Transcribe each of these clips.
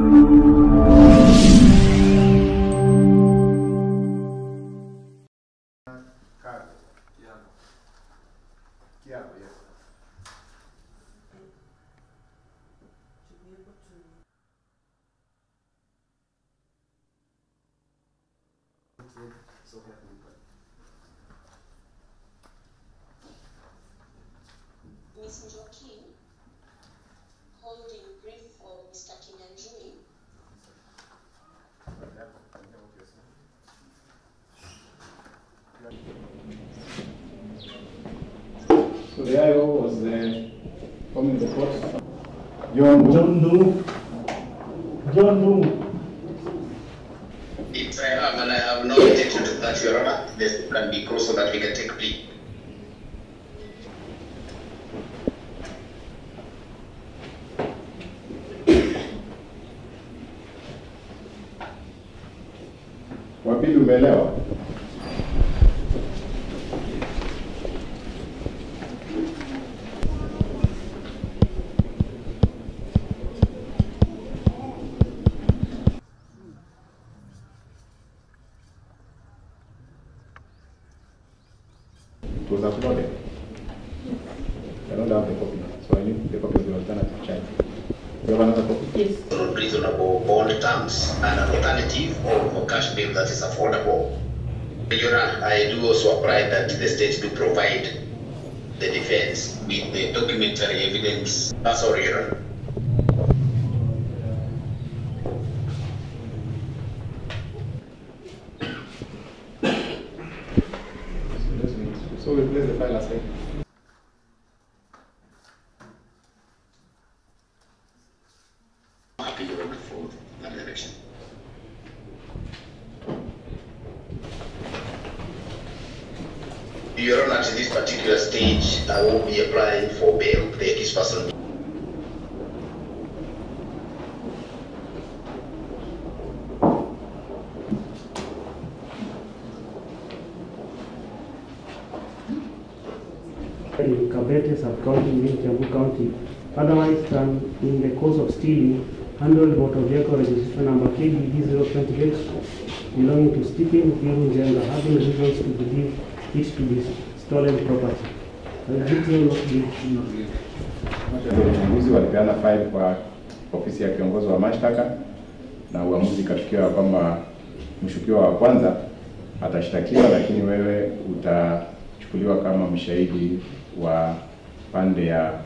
So the IO was forming the court. John Doe. If I have and I have no intention to that, Your Honor, this can be closed so that we can take plea. Wapili umeelewa? It was uploaded. I don't have the copy, so I need the copy of the alternative charge. You have another copy? Yes. Reasonable bond terms and an alternative or cash bill that is affordable. Your Honor, I do also apply that the state do provide the defense with the documentary evidence. That's all, Your Honor. So we'll place the file aside. I'm happy, Your Honor, for that direction. Your Honor, at this particular stage, I will be applying for bail, the accused person. In Kabete sub-county in Jammu County, otherwise than in the course of stealing, handled motor vehicle registration number KBD 028 belonging to Stephen Jenga, having reasons to believe it to be stolen property. Uchunguzi walipeana file kwa ofisi ya kiongozi wa mashtaka na uamuzi kafikiwa kwamba mshukiwa wa kwanza atashtakiwa, lakini wewe utachukuliwa kama mshahidi wa pande ya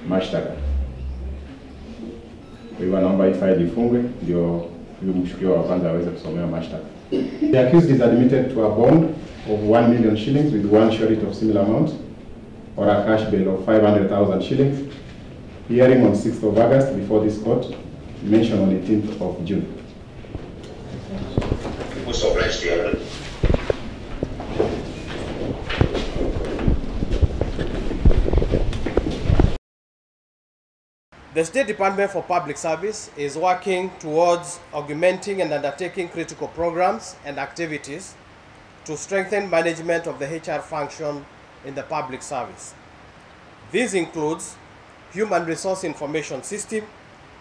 mashtaka. Kwa hivyo naomba hii file ifungwe ndio huyo mshukiwa wa kwanza aweze kusomewa mashtaka. The accused is admitted to a bond of 1 million shillings with one surety of similar amount or a cash bail of 500,000 shillings. Hearing on 6th of August before this court, mentioned on 18th of June. The State Department for Public Service is working towards augmenting and undertaking critical programs and activities to strengthen management of the HR function in the public service. This includes Human Resource Information System,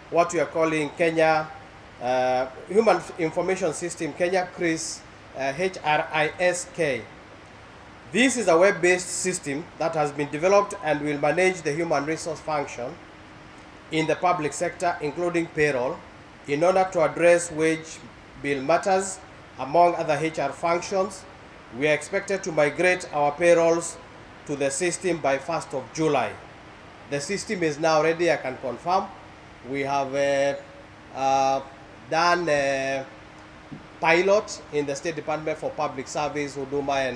what we are calling Kenya Human Information System, Kenya CRIS, HRISK. This is a web-based system that has been developed and will manage the human resource function in the public sector, including payroll, in order to address wage bill matters, among other HR functions. We are expected to migrate our payrolls to the system by 1st of July. The system is now ready, I can confirm. We have done a pilot in the State Department for Public Service, Huduma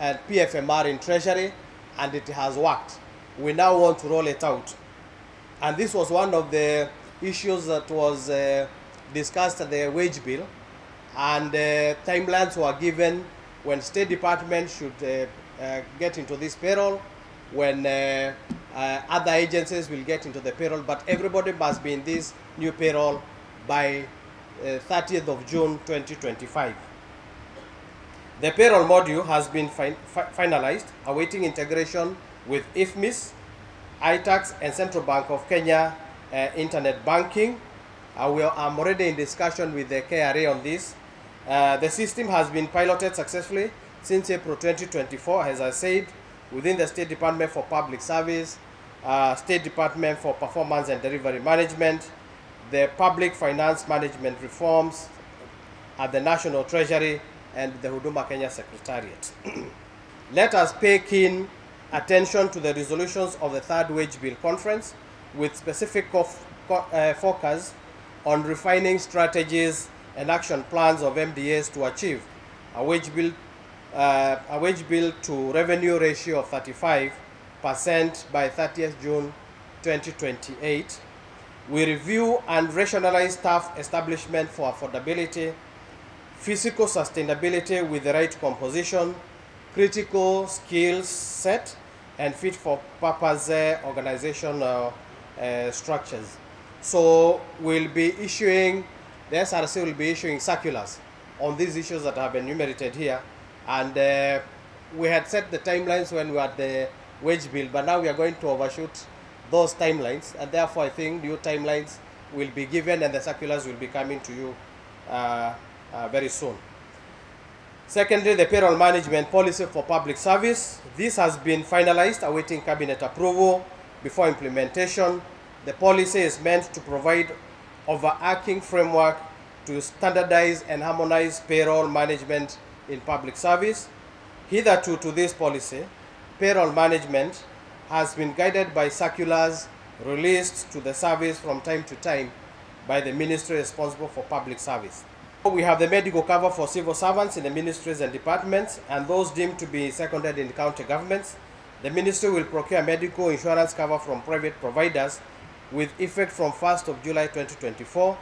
and PFMR in Treasury, and it has worked. We now want to roll it out. And this was one of the issues that was discussed at the wage bill, and timelines were given when State Department should get into this payroll, when other agencies will get into the payroll, but everybody must be in this new payroll by 30th of June 2025. The payroll module has been finalized, awaiting integration with IFMIS, ITAX, and Central Bank of Kenya internet banking. I'm already in discussion with the KRA on this. The system has been piloted successfully since April 2024, as I said, within the State Department for Public Service, State Department for Performance and Delivery Management, the Public Finance Management Reforms at the National Treasury, and the Huduma Kenya Secretariat. Let us pay keen attention to the resolutions of the Third Wage Bill Conference with specific focus on refining strategies and action plans of MDAs to achieve a wage bill to revenue ratio of 35% by 30th June 2028. We review and rationalize staff establishment for affordability, physical sustainability with the right composition, critical skills set, and fit for purpose organizational structures. So we'll be issuing, the SRC will be issuing circulars on these issues that have been enumerated here. And we had set the timelines when we had the wage bill, but now we are going to overshoot those timelines, and therefore I think new timelines will be given and the circulars will be coming to you very soon. Secondly, the payroll management policy for public service. This has been finalized, awaiting cabinet approval before implementation. The policy is meant to provide overarching framework to standardize and harmonize payroll management in public service. Hitherto to this policy, payroll management has been guided by circulars released to the service from time to time by the ministry responsible for public service. We have the medical cover for civil servants in the ministries and departments and those deemed to be seconded in county governments. The ministry will procure medical insurance cover from private providers with effect from 1st of July 2024.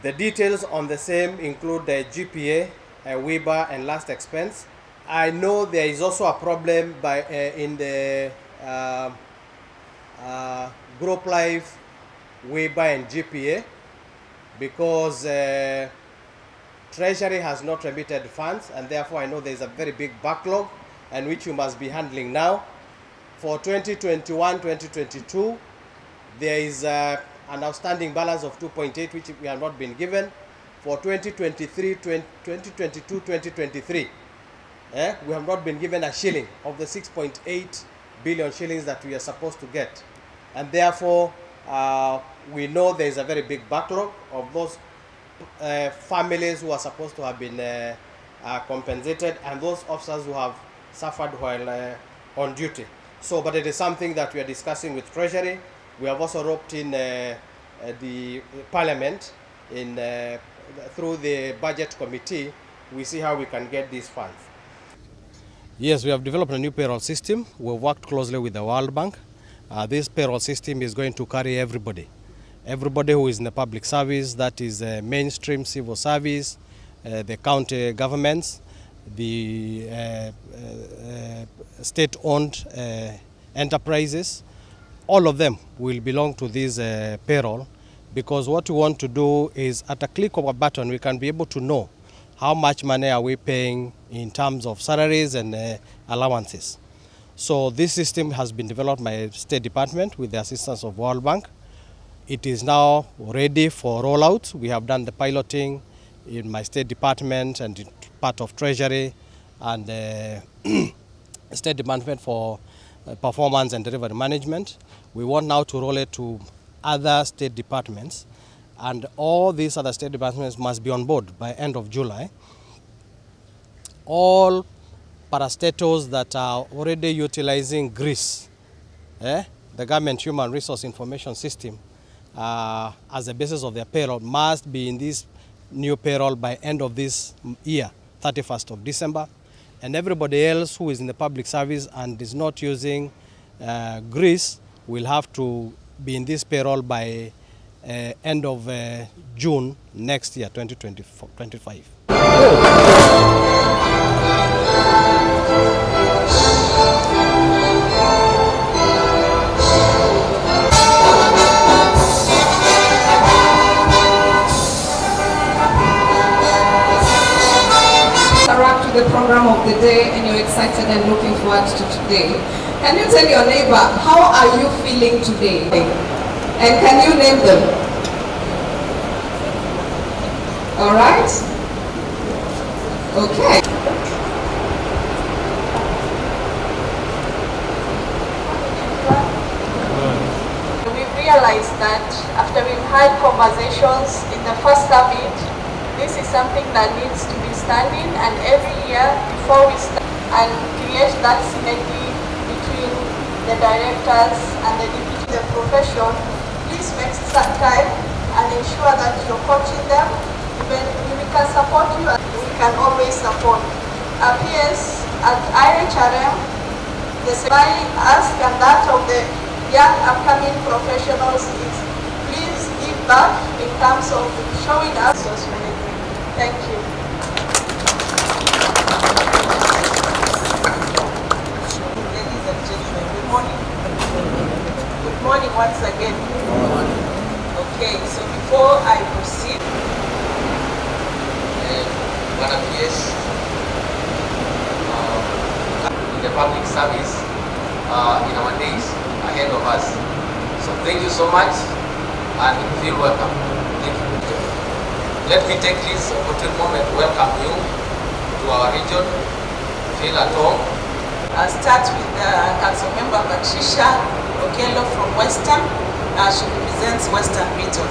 The details on the same include the GPA, WIBA, and last expense. I know there is also a problem in the group life WIBA and GPA because Treasury has not remitted funds, and therefore I know there is a very big backlog and which you must be handling now. For 2021-2022, there is an outstanding balance of 2.8 which we have not been given. For 2022-2023, we have not been given a shilling of the 6.8 billion shillings that we are supposed to get. And therefore, we know there is a very big backlog of those families who are supposed to have been compensated and those officers who have suffered while on duty. So, but it is something that we are discussing with Treasury. We have also roped in the Parliament through the Budget Committee. We see how we can get these funds. Yes, we have developed a new payroll system. We've worked closely with the World Bank. This payroll system is going to carry everybody. Everybody who is in the public service, that is mainstream civil service, the county governments, the state-owned enterprises, all of them will belong to this payroll, because what we want to do is at a click of a button we can be able to know how much money are we paying in terms of salaries and allowances. So this system has been developed by State Department with the assistance of World Bank. It is now ready for rollout. We have done the piloting in my State Department and in part of Treasury and State Department for Performance and Delivery Management. We want now to roll it to other state departments, and all these other state departments must be on board by end of July. All parastatals that are already utilizing GRIS, the Government Human Resource Information System, as the basis of their payroll, must be in this new payroll by end of this year, 31st of December. And everybody else who is in the public service and is not using GRIS will have to be in this payroll by end of June next year, 2025. The program of the day, and you're excited and looking forward to today. Can you tell your neighbor, how are you feeling today? And can you name them? All right. Okay. We realized that after we've had conversations in the first summit, this is something that needs to be standing, and every year before we start and create that synergy between the directors and the deputy profession, please make time and ensure that you're coaching them. Even we can support you, and we can always support. Our PS at IHRM, the ask and that of the young upcoming professionals is please give back in terms of showing us resource management. Thank you. Ladies and gentlemen, good morning. Good morning once again. Good morning. Okay, so before I proceed, one appears in the public service in our days ahead of us. So thank you so much and feel welcome. Thank you. Let me take this opportune moment to welcome you to our region. Feel at home. I'll start with Council Member Patricia Okello from Western. She represents Western Region.